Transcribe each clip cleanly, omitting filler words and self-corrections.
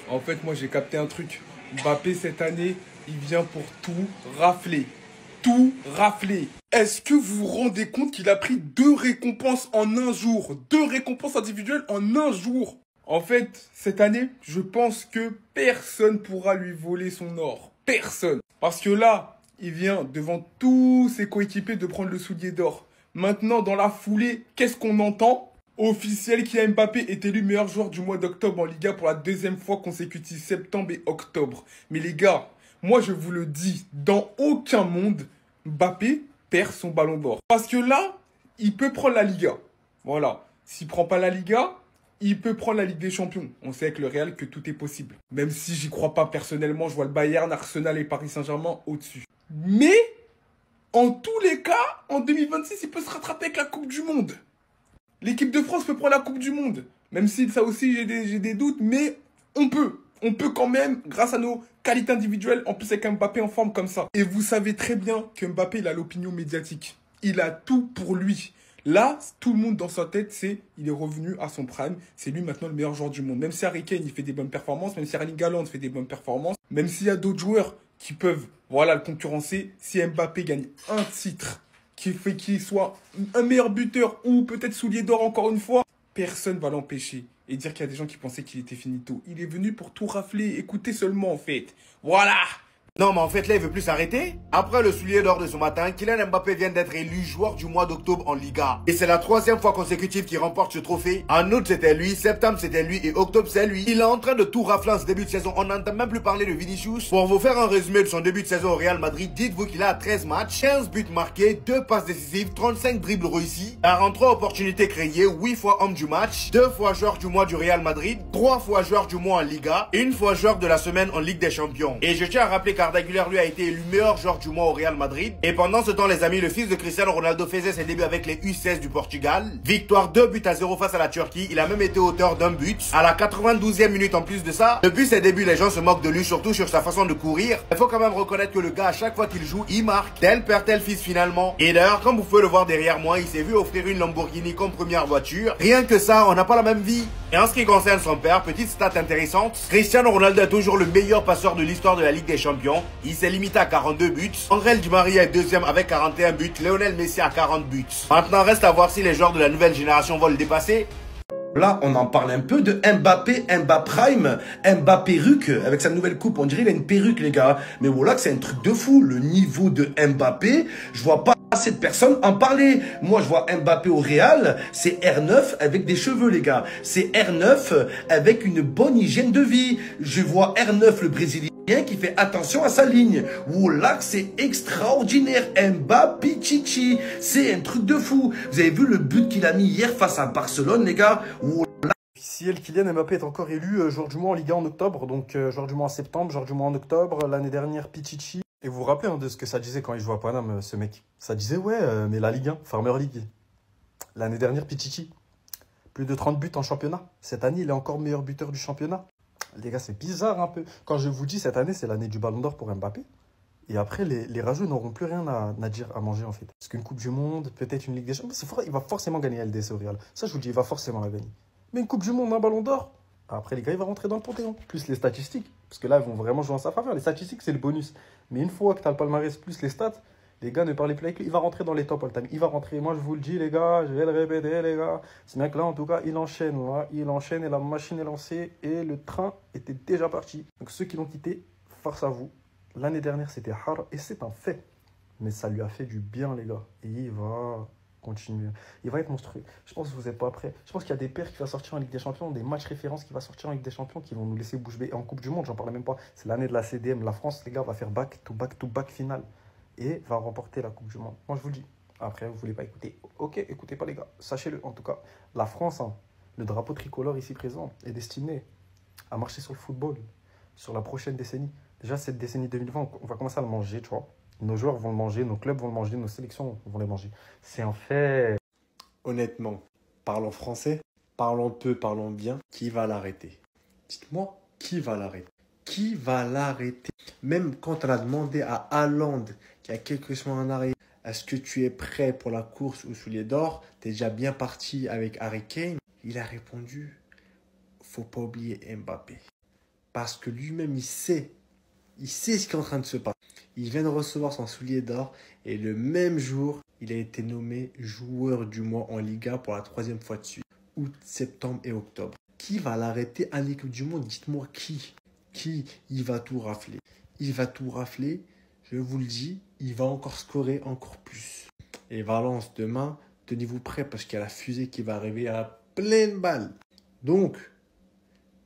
En fait, moi, j'ai capté un truc. Mbappé, cette année, il vient pour tout rafler. Tout rafler. Est-ce que vous vous rendez compte qu'il a pris 2 récompenses en un jour? 2 récompenses individuelles en un jour. En fait, cette année, je pense que personne pourra lui voler son or. Personne. Parce que là, il vient devant tous ses coéquipiers de prendre le soulier d'or. Maintenant, dans la foulée, qu'est-ce qu'on entend? Officiel, Kylian Mbappé est élu meilleur joueur du mois d'octobre en Liga pour la 2e fois consécutive, septembre et octobre. Mais les gars, moi je vous le dis, dans aucun monde, Mbappé perd son ballon d'or. Parce que là, il peut prendre la Liga. Voilà. S'il prend pas la Liga, il peut prendre la Ligue des Champions. On sait avec le Real que tout est possible. Même si j'y crois pas personnellement, je vois le Bayern, Arsenal et Paris Saint-Germain au-dessus. Mais, en tous les cas, en 2026, il peut se rattraper avec la Coupe du Monde. L'équipe de France peut prendre la Coupe du Monde. Même si ça aussi j'ai des doutes, mais on peut. On peut quand même, grâce à nos qualités individuelles, en plus avec un Mbappé en forme comme ça. Et vous savez très bien que Mbappé, il a l'opinion médiatique. Il a tout pour lui. Là, tout le monde dans sa tête, c'est il est revenu à son prime. C'est lui maintenant le meilleur joueur du monde. Même si Harry Kane, il fait des bonnes performances, même si Erling Haaland fait des bonnes performances, même s'il y a d'autres joueurs qui peuvent, voilà, le concurrencer, si Mbappé gagne un titre qui fait qu'il soit un meilleur buteur ou peut-être soulier d'or encore une fois, personne va l'empêcher. Et dire qu'il y a des gens qui pensaient qu'il était finito. Il est venu pour tout rafler. Écoutez seulement en fait. Voilà. Non, mais en fait, là, il veut plus s'arrêter. Après le soulier d'or de ce matin, Kylian Mbappé vient d'être élu joueur du mois d'octobre en Liga. Et c'est la 3e fois consécutive qu'il remporte ce trophée. En août, c'était lui, septembre, c'était lui et octobre, c'est lui. Il est en train de tout rafler en ce début de saison. On n'entend même plus parler de Vinicius. Pour vous faire un résumé de son début de saison au Real Madrid, dites-vous qu'il a 13 matchs, 15 buts marqués, 2 passes décisives, 35 dribbles réussis, 43 opportunités créées, 8 fois homme du match, 2 fois joueur du mois du Real Madrid, 3 fois joueur du mois en Liga, 1 fois joueur de la semaine en Ligue des Champions. Et je tiens à rappeler qu'Arda Güler, lui, a été élu meilleur joueur du mois au Real Madrid. Et pendant ce temps, les amis, le fils de Cristiano Ronaldo faisait ses débuts avec les U16 du Portugal. Victoire 2-0 face à la Turquie. Il a même été auteur d'un but à la 92e minute en plus de ça. Depuis ses débuts, les gens se moquent de lui, surtout sur sa façon de courir. Il faut quand même reconnaître que le gars, à chaque fois qu'il joue, il marque. Tel père, tel fils finalement. Et d'ailleurs, comme vous pouvez le voir derrière moi, il s'est vu offrir une Lamborghini comme première voiture. Rien que ça, on n'a pas la même vie. Et en ce qui concerne son père, petite stat intéressante, Cristiano Ronaldo est toujours le meilleur passeur de l'histoire de la Ligue des Champions. Il s'est limité à 42 buts. Angel Di Maria est deuxième avec 41 buts. Lionel Messi a 40 buts. Maintenant, reste à voir si les joueurs de la nouvelle génération vont le dépasser. Là, on en parle un peu de Mbappé, Mbaprime, Mbappé perruque. Avec sa nouvelle coupe, on dirait qu'il a une perruque, les gars. Mais voilà que c'est un truc de fou. Le niveau de Mbappé, je vois pas assez de personnes en parler. Moi, je vois Mbappé au Real, c'est R9 avec des cheveux, les gars. C'est R9 avec une bonne hygiène de vie. Je vois R9, le Brésilien, qui fait attention à sa ligne. Voilà, c'est extraordinaire. Mbappé Chichi, c'est un truc de fou. Vous avez vu le but qu'il a mis hier face à Barcelone, les gars? Officiel, Kylian Mbappé est encore élu joueur du mois en Liga en octobre. Donc joueur du mois en septembre, joueur du mois en octobre. L'année dernière, Pichichi. Et vous vous rappelez de ce que ça disait quand il jouait à Paname, ce mec? Ça disait, ouais, mais la Ligue 1, Farmer League. L'année dernière, Pichichi. Plus de 30 buts en championnat. Cette année, il est encore meilleur buteur du championnat. Les gars, c'est bizarre un peu. Quand je vous dis cette année, c'est l'année du Ballon d'Or pour Mbappé. Et après, les rageux n'auront plus rien à dire, à manger en fait. Parce qu'une Coupe du Monde, peut-être une Ligue des Champions, il va forcément gagner LDC au Real. Ça, je vous le dis, il va forcément la gagner. Mais une Coupe du Monde, un Ballon d'Or, après les gars, il va rentrer dans le Panthéon. Plus les statistiques. Parce que là, ils vont vraiment jouer en sa faveur. Les statistiques, c'est le bonus. Mais une fois que tu as le palmarès plus les stats, les gars, ne parlez plus avec lui. Il va rentrer dans les top all-time. Il va rentrer. Moi, je vous le dis, les gars. Je vais le répéter, les gars. Ce mec-là, en tout cas, il enchaîne. Là. Il enchaîne et la machine est lancée. Et le train était déjà parti. Donc, ceux qui l'ont quitté, force à vous. L'année dernière, c'était hard. Et c'est un fait. Mais ça lui a fait du bien, les gars. Et il va continuer. Il va être monstrueux. Je pense que vous n'êtes pas prêts. Je pense qu'il y a des paires qui vont sortir en Ligue des Champions, des matchs références qui vont sortir en Ligue des Champions qui vont nous laisser bouche bée. Et en Coupe du Monde, j'en parle même pas. C'est l'année de la CDM. La France, les gars, va faire back-to-back finale. Et va remporter la Coupe du Monde. Moi, je vous le dis. Après, vous ne voulez pas écouter. Ok, écoutez pas, les gars. Sachez-le, en tout cas. La France, hein, le drapeau tricolore ici présent, est destiné à marcher sur le football sur la prochaine décennie. Déjà, cette décennie 2020, on va commencer à le manger, tu vois. Nos joueurs vont le manger, nos clubs vont le manger, nos sélections vont les manger. C'est un fait. Honnêtement, parlons français, parlons peu, parlons bien. Qui va l'arrêter? Dites-moi, qui va l'arrêter? Qui va l'arrêter? Même quand on a demandé à Haaland, qui a quelques semaines en arrière, est-ce que tu es prêt pour la course au soulier d'or? Tu es déjà bien parti avec Harry Kane. Il a répondu, faut pas oublier Mbappé. Parce que lui-même, il sait ce qui est en train de se passer. Il vient de recevoir son soulier d'or et le même jour, il a été nommé joueur du mois en Liga pour la 3e fois de suite. Août, septembre et octobre. Qui va l'arrêter à l'équipe du monde? Dites-moi qui. Qui? Il va tout rafler. Il va tout rafler. Je vous le dis, il va encore scorer encore plus. Et Valence, demain, tenez-vous prêts parce qu'il y a la fusée qui va arriver à pleine balle. Donc,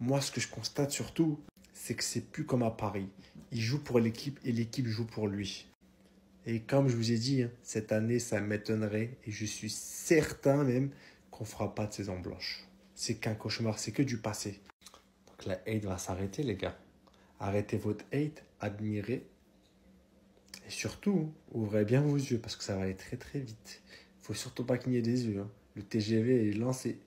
moi, ce que je constate surtout, c'est que c'est plus comme à Paris. Il joue pour l'équipe et l'équipe joue pour lui. Et comme je vous ai dit, cette année, ça m'étonnerait et je suis certain même qu'on ne fera pas de saison blanche. C'est qu'un cauchemar, c'est que du passé. Donc la hate va s'arrêter, les gars. Arrêtez votre hate, admirez. Et surtout, ouvrez bien vos yeux parce que ça va aller très très vite. Il ne faut surtout pas cligner des yeux. Le TGV est lancé.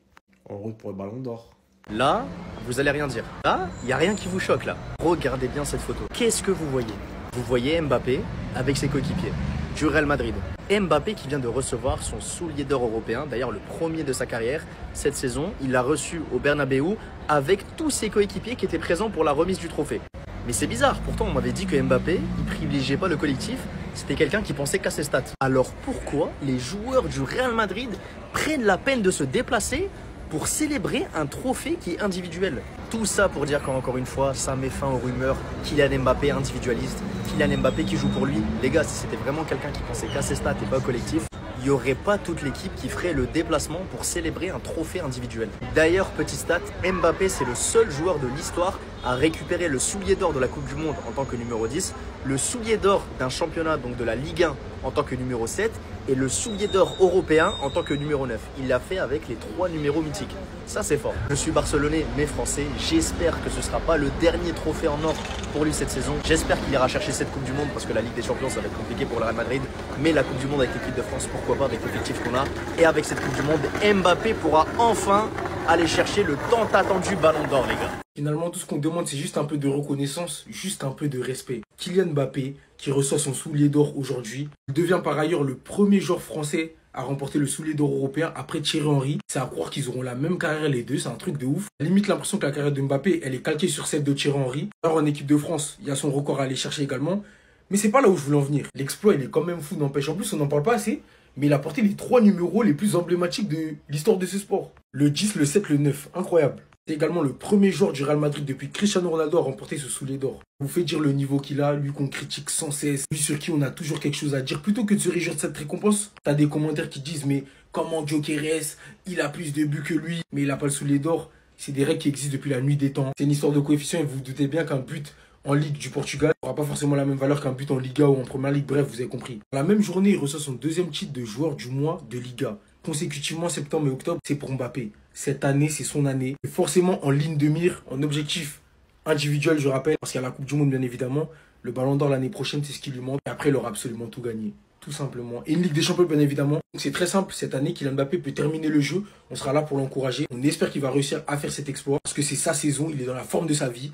En route pour le ballon d'or. Là, vous allez rien dire. Là, il n'y a rien qui vous choque là. Regardez bien cette photo. Qu'est-ce que vous voyez? Vous voyez Mbappé avec ses coéquipiers du Real Madrid. Mbappé qui vient de recevoir son soulier d'or européen, d'ailleurs le premier de sa carrière. Cette saison, il l'a reçu au Bernabéu avec tous ses coéquipiers qui étaient présents pour la remise du trophée. Mais c'est bizarre, pourtant on m'avait dit que Mbappé, il privilégiait pas le collectif, c'était quelqu'un qui pensait qu'à ses stats. Alors pourquoi les joueurs du Real Madrid prennent la peine de se déplacer pour célébrer un trophée qui est individuel? Tout ça pour dire qu'encore une fois, ça met fin aux rumeurs Kylian Mbappé individualiste, Kylian Mbappé qui joue pour lui. Les gars, si c'était vraiment quelqu'un qui pensait qu'à ses stats et pas au collectif, il n'y aurait pas toute l'équipe qui ferait le déplacement pour célébrer un trophée individuel. D'ailleurs, petit stat, Mbappé c'est le seul joueur de l'histoire à récupérer le soulier d'or de la Coupe du Monde en tant que numéro 10, le soulier d'or d'un championnat, donc de la Ligue 1 en tant que numéro 7 et le soulier d'or européen en tant que numéro 9. Il l'a fait avec les 3 numéros mythiques. Ça c'est fort. Je suis barcelonais mais français, j'espère que ce ne sera pas le dernier trophée en or pour lui cette saison. J'espère qu'il ira chercher cette Coupe du Monde parce que la Ligue des Champions ça va être compliqué pour le Real Madrid. Mais la Coupe du Monde avec l'équipe de France, pourquoi pas avec l'effectif qu'on a. Et avec cette Coupe du Monde, Mbappé pourra enfin aller chercher le tant attendu ballon d'or les gars. Finalement, tout ce qu'on demande, c'est juste un peu de reconnaissance, juste un peu de respect. Kylian Mbappé, qui reçoit son soulier d'or aujourd'hui, il devient par ailleurs le premier joueur français à remporter le soulier d'or européen après Thierry Henry. C'est à croire qu'ils auront la même carrière les deux, c'est un truc de ouf. Limite l'impression que la carrière de Mbappé, elle est calquée sur celle de Thierry Henry. Alors en équipe de France, il y a son record à aller chercher également. Mais c'est pas là où je voulais en venir. L'exploit, il est quand même fou, n'empêche. En plus, on n'en parle pas assez. Mais il a porté les 3 numéros les plus emblématiques de l'histoire de ce sport. Le 10, le 7, le 9. Incroyable. C'est également le premier joueur du Real Madrid depuis Cristiano Ronaldo à remporter ce soulier d'or. Vous fait dire le niveau qu'il a, lui qu'on critique sans cesse, lui sur qui on a toujours quelque chose à dire. Plutôt que de se réjouir de cette récompense, t'as des commentaires qui disent mais comment Gyökeres, il a plus de buts que lui, mais il n'a pas le soulier d'or. C'est des règles qui existent depuis la nuit des temps. C'est une histoire de coefficient et vous vous doutez bien qu'un but en Ligue du Portugal n'aura pas forcément la même valeur qu'un but en Liga ou en Première Ligue. Bref, vous avez compris. Dans la même journée, il reçoit son 2e titre de joueur du mois de Liga. Consécutivement, septembre et octobre, c'est pour Mbappé. Cette année, c'est son année. Et forcément, en ligne de mire, en objectif individuel, je rappelle, parce qu'il y a la Coupe du Monde, bien évidemment. Le Ballon d'Or l'année prochaine, c'est ce qui lui manque. Et après, il aura absolument tout gagné. Tout simplement. Et une Ligue des Champions, bien évidemment. Donc c'est très simple. Cette année, Kylian Mbappé peut terminer le jeu. On sera là pour l'encourager. On espère qu'il va réussir à faire cet exploit. Parce que c'est sa saison. Il est dans la forme de sa vie.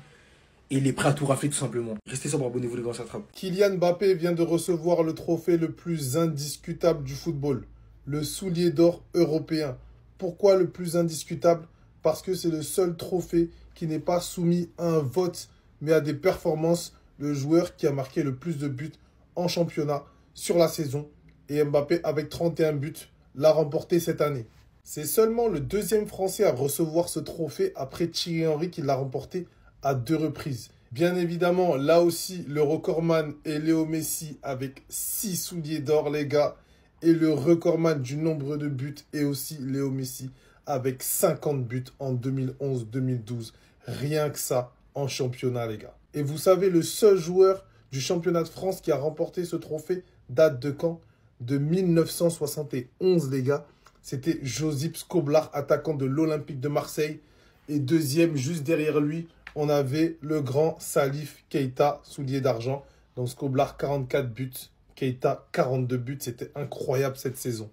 Et il est prêt à tout rafler, tout simplement. Restez sobre, abonnez-vous les gars, ça attrape. Kylian Mbappé vient de recevoir le trophée le plus indiscutable du football. Le soulier d'or européen. Pourquoi le plus indiscutable? Parce que c'est le seul trophée qui n'est pas soumis à un vote, mais à des performances. Le joueur qui a marqué le plus de buts en championnat sur la saison. Et Mbappé, avec 31 buts, l'a remporté cette année. C'est seulement le 2e Français à recevoir ce trophée après Thierry Henry qui l'a remporté à 2 reprises. Bien évidemment, là aussi, le recordman est Léo Messi avec 6 souliers d'or, les gars. Et le recordman du nombre de buts est aussi Léo Messi avec 50 buts en 2011-2012. Rien que ça en championnat, les gars. Et vous savez, le seul joueur du championnat de France qui a remporté ce trophée date de quand? De 1971, les gars. C'était Josip Skoblar, attaquant de l'Olympique de Marseille. Et deuxième, juste derrière lui, on avait le grand Salif Keita, soulier d'argent. Donc Skoblar, 44 buts. Keita, 42 buts. C'était incroyable cette saison.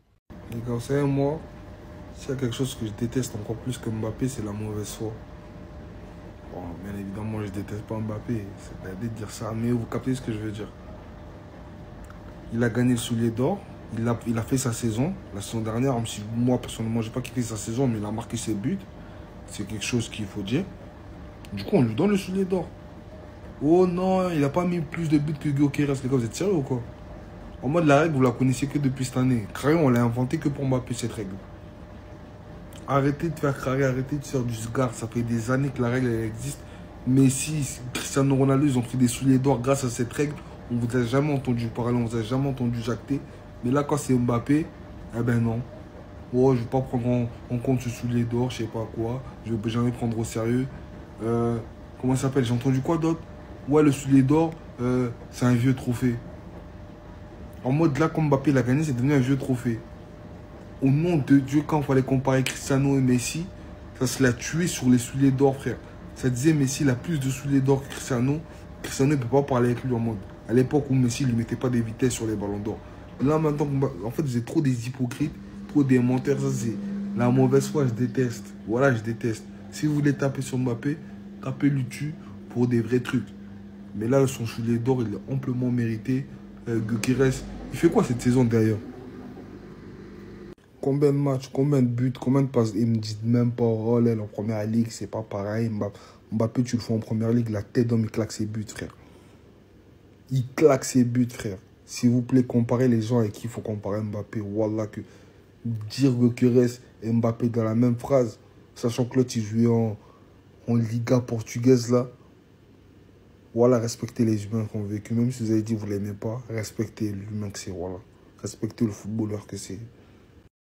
Les gars, vous savez, moi, s'il y a quelque chose que je déteste encore plus que Mbappé, c'est la mauvaise foi. Bon, bien évidemment, je déteste pas Mbappé. C'est bête de dire ça, mais vous captez ce que je veux dire. Il a gagné le soulier d'or. Il a fait sa saison. La saison dernière, même si moi, personnellement, je n'ai pas kiffé sa saison, mais il a marqué ses buts. C'est quelque chose qu'il faut dire. Du coup, on lui donne le soulier d'or. Oh non, il a pas mis plus de buts que Gyökeres. Les gars, vous êtes sérieux ou quoi? En mode, la règle, vous la connaissiez que depuis cette année. Carré, on l'a inventé que pour Mbappé, cette règle. Arrêtez de faire carré, arrêtez de faire du sgar. Ça fait des années que la règle elle existe. Messi, Cristiano Ronaldo, ils ont pris des souliers d'or grâce à cette règle. On ne vous a jamais entendu parler, on ne vous a jamais entendu jacter. Mais là, quand c'est Mbappé, eh ben non. Oh, je ne vais pas prendre en compte ce soulier d'or, je sais pas quoi. Je ne vais jamais prendre au sérieux. Comment ça s'appelle? J'ai entendu quoi d'autre? Ouais, le soulier d'or, c'est un vieux trophée. En mode là, comme Mbappé l'a gagné, c'est devenu un vieux trophée. Au nom de Dieu, quand il fallait comparer Cristiano et Messi, ça se l'a tué sur les souliers d'or, frère. Ça disait Messi il a plus de souliers d'or que Cristiano. Cristiano ne peut pas parler avec lui en mode. À l'époque où Messi ne lui mettait pas des vitesses sur les ballons d'or. Là maintenant, en fait, vous êtes trop des hypocrites, trop des menteurs. Ça, c'est la mauvaise foi, je déteste. Voilà, je déteste. Si vous voulez taper sur Mbappé, tapez-lui dessus pour des vrais trucs. Mais là, son soulier d'or, il est amplement mérité. Gyökeres, il fait quoi cette saison d'ailleurs? Combien de matchs, combien de buts, combien de passes? Ils me disent même pas, oh là, en première ligue, c'est pas pareil. Mbappé, tu le fais en première ligue, la tête d'homme, il claque ses buts, frère. Il claque ses buts, frère. S'il vous plaît, comparez les gens avec qui il faut comparer Mbappé. Wallah, que dire Gyökeres et Mbappé dans la même phrase, sachant que l'autre, il jouait en Liga portugaise, là. Voilà, respectez les humains qui ont vécu. Même si vous avez dit que vous ne l'aimez pas, respectez l'humain que c'est, voilà. Respectez le footballeur que c'est.